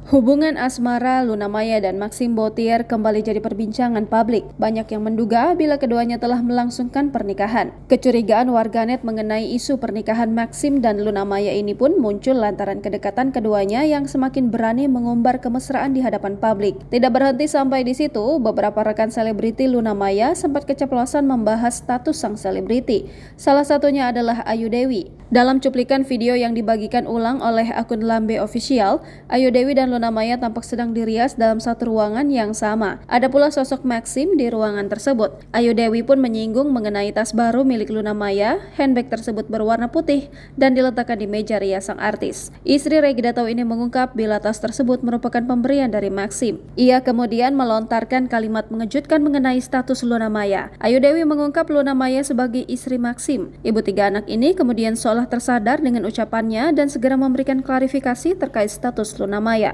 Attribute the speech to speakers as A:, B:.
A: Hubungan asmara Luna Maya dan Maxim Bottier kembali jadi perbincangan publik. Banyak yang menduga bila keduanya telah melangsungkan pernikahan. Kecurigaan warganet mengenai isu pernikahan Maxim dan Luna Maya ini pun muncul lantaran kedekatan keduanya yang semakin berani mengumbar kemesraan di hadapan publik. Tidak berhenti sampai di situ, beberapa rekan selebriti Luna Maya sempat keceplosan membahas status sang selebriti. Salah satunya adalah Ayu Dewi. Dalam cuplikan video yang dibagikan ulang oleh akun Lambe Official, Ayu Dewi dan Luna Maya tampak sedang dirias dalam satu ruangan yang sama. Ada pula sosok Maxim di ruangan tersebut. Ayu Dewi pun menyinggung mengenai tas baru milik Luna Maya. Handbag tersebut berwarna putih dan diletakkan di meja rias sang artis. Istri Reggy Datau ini mengungkap bila tas tersebut merupakan pemberian dari Maxim. Ia kemudian melontarkan kalimat mengejutkan mengenai status Luna Maya. Ayu Dewi mengungkap Luna Maya sebagai istri Maxim. Ibu tiga anak ini kemudian seolah tersadar dengan ucapannya dan segera memberikan klarifikasi terkait status Luna Maya.